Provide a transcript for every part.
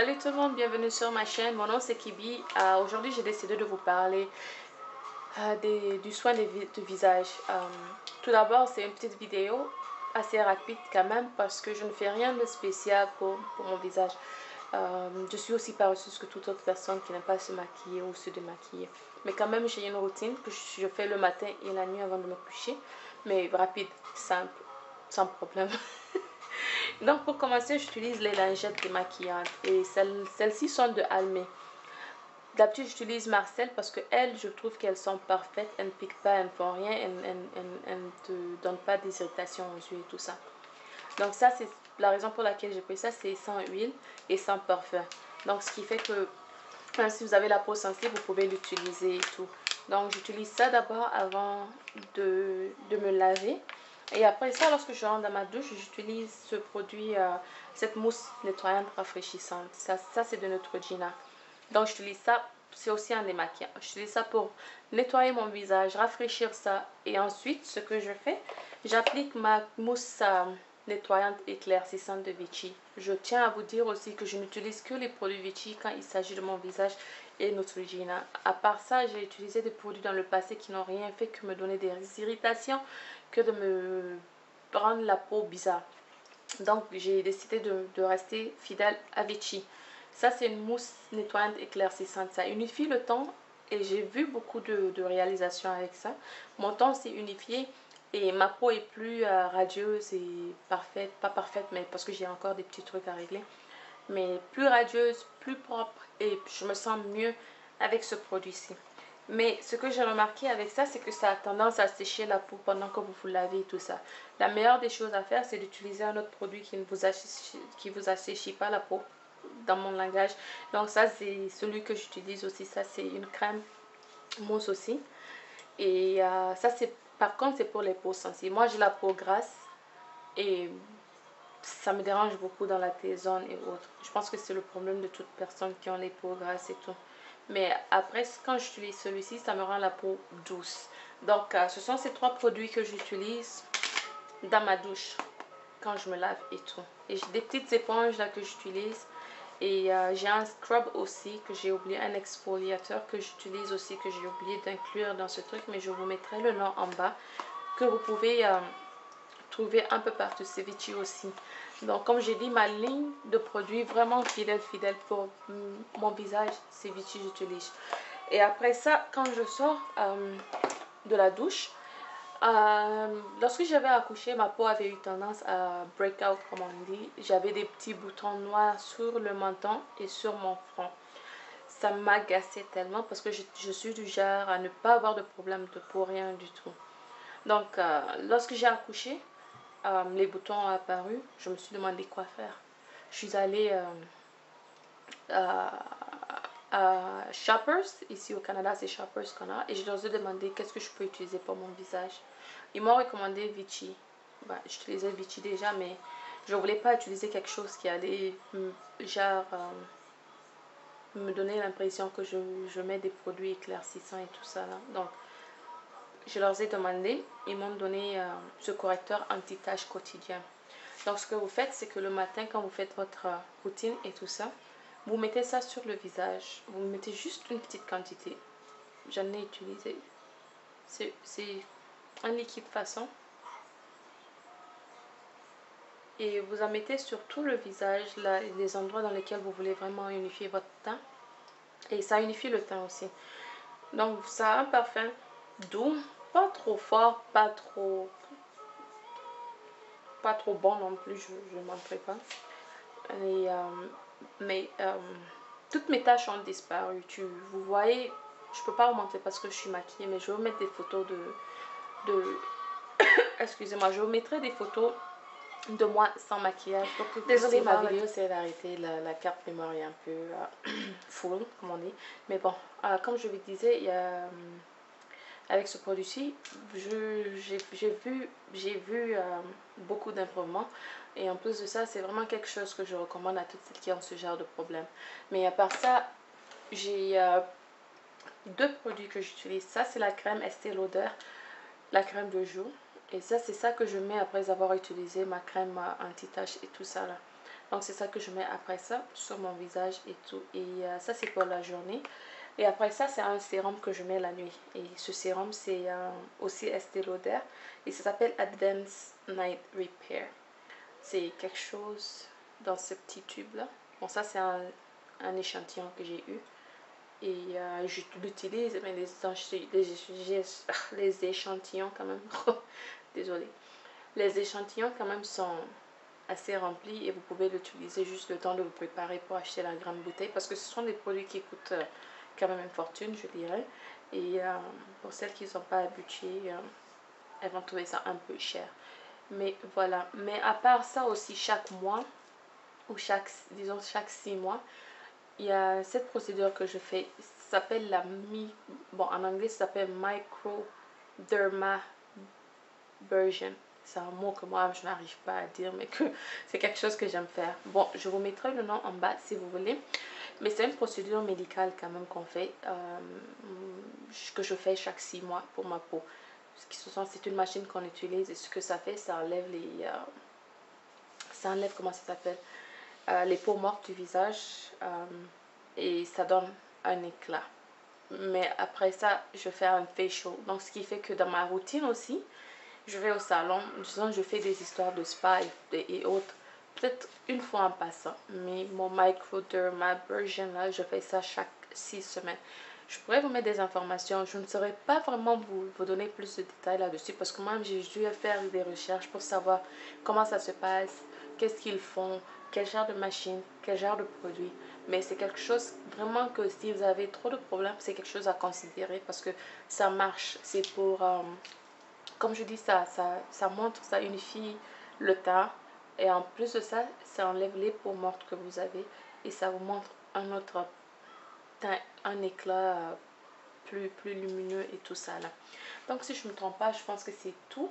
Salut tout le monde, bienvenue sur ma chaîne. Mon nom c'est Kibi. Aujourd'hui j'ai décidé de vous parler du soin du visage. Tout d'abord c'est une petite vidéo assez rapide quand même parce que je ne fais rien de spécial pour mon visage. Je suis aussi paresseuse que toute autre personne qui n'aime pas se maquiller ou se démaquiller. Mais quand même j'ai une routine que je fais le matin et la nuit avant de me coucher. Mais rapide, simple, sans problème. Donc pour commencer, j'utilise les lingettes démaquillantes et celles-ci sont de Almay. D'habitude, j'utilise Marcel parce que elles, je trouve qu'elles sont parfaites, elles ne piquent pas, elles ne font rien, elles ne te donnent pas des irritations aux yeux et tout ça. Donc ça, c'est la raison pour laquelle j'ai pris ça, c'est sans huile et sans parfum. Donc ce qui fait que même si vous avez la peau sensible, vous pouvez l'utiliser et tout. Donc j'utilise ça d'abord avant de me laver. Et après ça, lorsque je rentre dans ma douche, j'utilise ce produit, cette mousse nettoyante rafraîchissante. Ça c'est de Neutrogena. Donc j'utilise ça, c'est aussi un démaquillant. J'utilise ça pour nettoyer mon visage, rafraîchir ça. Et ensuite, ce que je fais, j'applique ma mousse nettoyante éclaircissante de Vichy. Je tiens à vous dire aussi que je n'utilise que les produits Vichy quand il s'agit de mon visage et Neutrogena. À part ça, j'ai utilisé des produits dans le passé qui n'ont rien fait que me donner des irritations, que de me rendre la peau bizarre. Donc j'ai décidé de rester fidèle à Vichy. Ça c'est une mousse nettoyante éclaircissante. Ça unifie le teint et j'ai vu beaucoup de réalisations avec ça. Mon teint s'est unifié et ma peau est plus radieuse et parfaite. Pas parfaite mais parce que j'ai encore des petits trucs à régler. Mais plus radieuse, plus propre et je me sens mieux avec ce produit-ci. Mais ce que j'ai remarqué avec ça, c'est que ça a tendance à sécher la peau pendant que vous lavez et tout ça. La meilleure des choses à faire, c'est d'utiliser un autre produit qui ne vous asséchit pas la peau, dans mon langage. Donc ça, c'est celui que j'utilise aussi. Ça, c'est une crème mousse aussi. Et ça, c'est par contre, c'est pour les peaux sensibles. Moi, j'ai la peau grasse et ça me dérange beaucoup dans la T-zone et autres. Je pense que c'est le problème de toute personne qui ont les peaux grasses et tout. Mais après, quand j'utilise celui-ci, ça me rend la peau douce. Donc, ce sont ces trois produits que j'utilise dans ma douche quand je me lave et tout. Et j'ai des petites éponges là que j'utilise. Et j'ai un scrub aussi que j'ai oublié, un exfoliateur que j'utilise aussi, que j'ai oublié d'inclure dans ce truc. Mais je vous mettrai le nom en bas, que vous pouvez trouver un peu partout. C'est Vichy aussi. Donc comme j'ai dit, ma ligne de produits vraiment fidèle pour mon visage, c'est Vichy j'utilise. Et après ça, quand je sors de la douche, lorsque j'avais accouché, ma peau avait eu tendance à break out comme on dit. J'avais des petits boutons noirs sur le menton et sur mon front. Ça m'agaçait tellement parce que je suis du genre à ne pas avoir de problème de peau, rien du tout. Donc lorsque j'ai accouché, les boutons ont apparu, je me suis demandé quoi faire. Je suis allée à Shoppers, ici au Canada c'est Shoppers qu'on a, et je leur ai demandé qu'est-ce que je peux utiliser pour mon visage. Ils m'ont recommandé Vichy. Bah, j'utilisais Vichy déjà, mais je ne voulais pas utiliser quelque chose qui allait genre me donner l'impression que je mets des produits éclaircissants et tout ça là. Donc je leur ai demandé, ils m'ont donné ce correcteur anti-tache quotidien. Donc ce que vous faites, c'est que le matin, quand vous faites votre routine et tout ça, vous mettez ça sur le visage. Vous mettez juste une petite quantité. J'en ai utilisé. C'est un liquide façon. Et vous en mettez sur tout le visage, là, les endroits dans lesquels vous voulez vraiment unifier votre teint. Et ça unifie le teint aussi. Donc ça a un parfum doux, pas trop fort, pas trop bon non plus, je ne mentirai pas. Et, mais toutes mes taches ont disparu. Vous voyez, je peux pas vous montrer parce que je suis maquillée, mais je vais vous mettre des photos de excusez-moi, je vous mettrai des photos de moi sans maquillage. Donc désolée, ma vidéo c'est d'arrêter, la carte mémoire est un peu full comme on dit. Mais bon, comme je vous disais, il y a avec ce produit-ci, j'ai vu beaucoup d'improvements. Et en plus de ça, c'est vraiment quelque chose que je recommande à toutes celles qui ont ce genre de problème. Mais à part ça, j'ai deux produits que j'utilise. Ça, c'est la crème Estée Lauder, la crème de jour. Et ça, c'est ça que je mets après avoir utilisé ma crème anti-tache et tout ça là. Donc c'est ça que je mets après ça sur mon visage et tout. Et ça c'est pour la journée. Et après ça c'est un sérum que je mets la nuit. Et ce sérum c'est aussi Estée Lauder. Et ça s'appelle Advanced Night Repair. C'est quelque chose dans ce petit tube là. Bon ça c'est un échantillon que j'ai eu. Et je l'utilise, mais les échantillons quand même, désolée. Les échantillons quand même sont assez remplis et vous pouvez l'utiliser juste le temps de vous préparer pour acheter la grande bouteille parce que ce sont des produits qui coûtent quand même une fortune, je dirais. Et pour celles qui ne sont pas habituées, elles vont trouver ça un peu cher. Mais voilà, mais à part ça aussi, chaque mois ou disons chaque 6 mois, il y a cette procédure que je fais, ça s'appelle bon en anglais ça s'appelle microdermabrasion. C'est un mot que moi je n'arrive pas à dire, mais que c'est quelque chose que j'aime faire. Bon, je vous mettrai le nom en bas si vous voulez, mais c'est une procédure médicale quand même qu'on fait, que je fais chaque 6 mois pour ma peau. C'est une machine qu'on utilise et ce que ça fait, ça enlève comment ça s'appelle, les peaux mortes du visage, et ça donne un éclat. Mais après ça, je fais un facial. Donc, ce qui fait que dans ma routine aussi, je vais au salon, disons, je fais des histoires de spa et autres, peut-être une fois en passant. Mais mon microdermabrasion, là, je fais ça chaque 6 semaines. Je pourrais vous mettre des informations. Je ne saurais pas vraiment vous donner plus de détails là-dessus parce que moi, j'ai dû faire des recherches pour savoir comment ça se passe, qu'est-ce qu'ils font, quel genre de machine, quel genre de produit. Mais c'est quelque chose vraiment que si vous avez trop de problèmes, c'est quelque chose à considérer parce que ça marche. C'est pour, comme je dis, ça montre, ça unifie le teint. Et en plus de ça, ça enlève les peaux mortes que vous avez et ça vous montre un autre teint, un éclat plus lumineux et tout ça là. Donc si je ne me trompe pas, je pense que c'est tout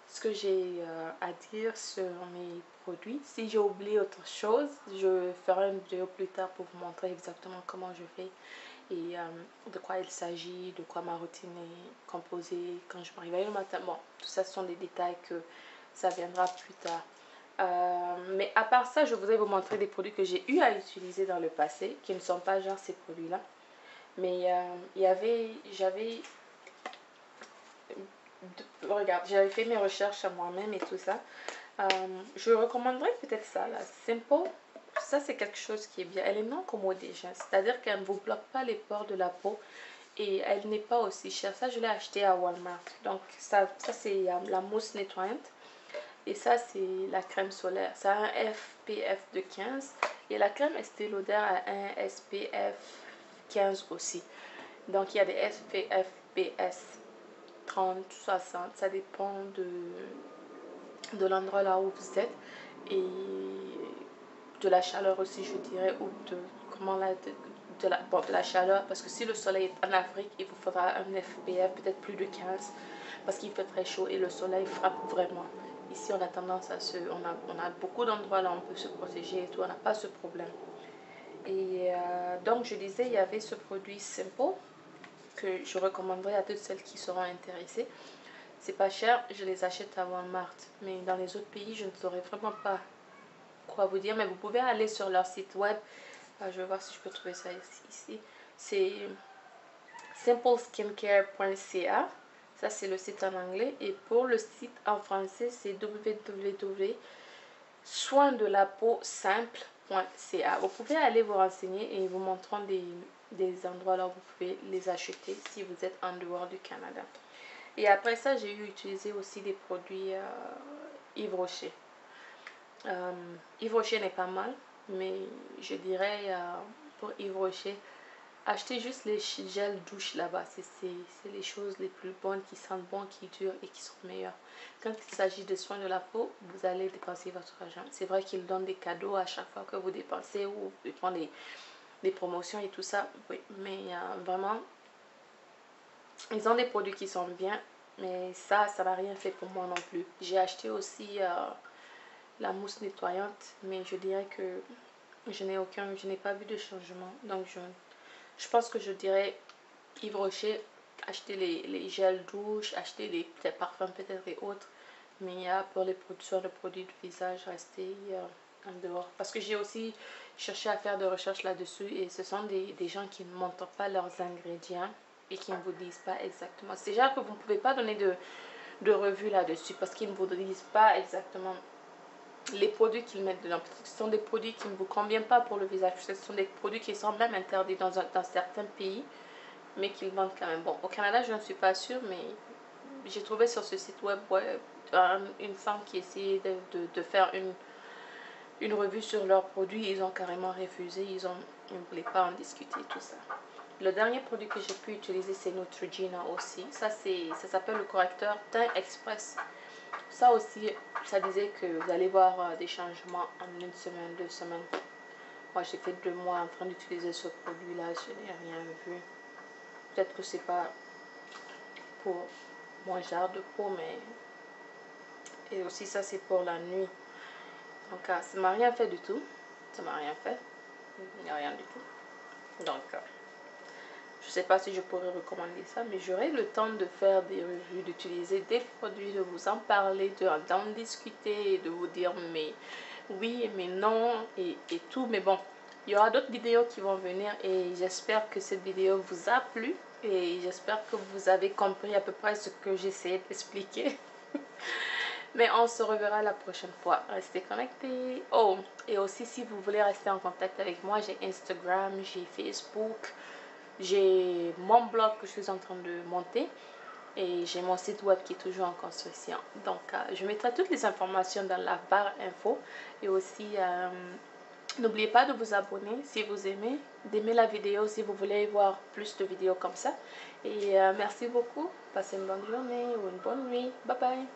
ce que j'ai à dire sur mes produits. Si j'ai oublié autre chose, je ferai une vidéo plus tard pour vous montrer exactement comment je fais et de quoi il s'agit, de quoi ma routine est composée quand je me réveille le matin. Bon, tout ça ce sont des détails que ça viendra plus tard. Mais à part ça, je voudrais vous montrer des produits que j'ai eu à utiliser dans le passé, qui ne sont pas genre ces produits-là. Mais regarde, j'avais fait mes recherches à moi-même et tout ça. Je recommanderais peut-être ça, là. Simple. Ça, c'est quelque chose qui est bien. Elle est non commodégeant, c'est-à-dire qu'elle ne vous bloque pas les pores de la peau et elle n'est pas aussi chère. Ça, je l'ai acheté à Walmart. Donc, ça c'est la mousse nettoyante. Et ça, c'est la crème solaire. Ça a un SPF de 15. Et la crème Estée Lauder a un SPF 15 aussi. Donc, il y a des SPF PS 30, 60. Ça dépend de l'endroit là où vous êtes. Et de la chaleur aussi, je dirais. Ou de, comment la, de la chaleur. Parce que si le soleil est en Afrique, il vous faudra un SPF peut-être plus de 15. Parce qu'il fait très chaud et le soleil frappe vraiment. Ici, on a tendance à on a beaucoup d'endroits là où on peut se protéger et tout. On n'a pas ce problème. Et donc, je disais, il y avait ce produit Simple que je recommanderais à toutes celles qui seront intéressées. C'est pas cher, je les achète à Walmart. Mais dans les autres pays, je ne saurais vraiment pas quoi vous dire. Mais vous pouvez aller sur leur site web. Je vais voir si je peux trouver ça ici. C'est simpleskincare.ca. Ça, c'est le site en anglais. Et pour le site en français, c'est www.soindelapeausimple.ca. Vous pouvez aller vous renseigner et ils vous montreront des endroits là où vous pouvez les acheter si vous êtes en dehors du Canada. Et après ça, j'ai utilisé aussi des produits Yves Rocher. Yves Rocher n'est pas mal, mais je dirais pour Yves Rocher, achetez juste les gels douche là-bas. C'est les choses les plus bonnes, qui sentent bon, qui durent et qui sont meilleures. Quand il s'agit de soins de la peau, vous allez dépenser votre argent. C'est vrai qu'ils donnent des cadeaux à chaque fois que vous dépensez ou ils font des promotions et tout ça. Oui, mais vraiment, ils ont des produits qui sont bien. Mais ça n'a rien fait pour moi non plus. J'ai acheté aussi la mousse nettoyante, mais je dirais que je n'ai pas vu de changement. Donc je pense que je dirais Yves Rocher, acheter les gels douche, acheter des parfums peut-être et autres. Mais pour les productions de produits de visage, restez en dehors. Parce que j'ai aussi cherché à faire des recherches là-dessus et ce sont des gens qui ne montrent pas leurs ingrédients et qui ne vous disent pas exactement. C'est déjà que vous ne pouvez pas donner de revue là-dessus parce qu'ils ne vous disent pas exactement les produits qu'ils mettent dedans. Ce sont des produits qui ne vous conviennent pas pour le visage. Ce sont des produits qui sont même interdits dans certains pays, mais qu'ils vendent quand même. Bon, au Canada, je ne suis pas sûre, mais j'ai trouvé sur ce site web une femme qui essayait de faire une revue sur leurs produits. Ils ont carrément refusé. Ils ne voulaient pas en discuter, tout ça. Le dernier produit que j'ai pu utiliser, c'est Neutrogena aussi. Ça s'appelle le correcteur teint express. Ça aussi, ça disait que vous allez voir des changements en 1 semaine, 2 semaines. Moi, j'ai fait 2 mois en train d'utiliser ce produit-là. Je n'ai rien vu. Peut-être que c'est pas pour mon genre de peau, mais... Et aussi, ça, c'est pour la nuit. Donc, ça m'a rien fait du tout. Ça m'a rien fait. Il n'y a rien du tout. Donc, je ne sais pas si je pourrais recommander ça, mais j'aurai le temps de faire des revues, d'utiliser des produits, de vous en parler, d'en discuter, de vous dire mais oui, mais non, et tout. Mais bon, il y aura d'autres vidéos qui vont venir et j'espère que cette vidéo vous a plu et j'espère que vous avez compris à peu près ce que j'essayais d'expliquer. Mais on se reverra la prochaine fois. Restez connectés. Oh, et aussi si vous voulez rester en contact avec moi, j'ai Instagram, j'ai Facebook, j'ai mon blog que je suis en train de monter et j'ai mon site web qui est toujours en construction. Donc, je mettrai toutes les informations dans la barre info. Et aussi, n'oubliez pas de vous abonner si vous aimez, d'aimer la vidéo si vous voulez voir plus de vidéos comme ça. Et merci beaucoup. Passez une bonne journée ou une bonne nuit. Bye bye.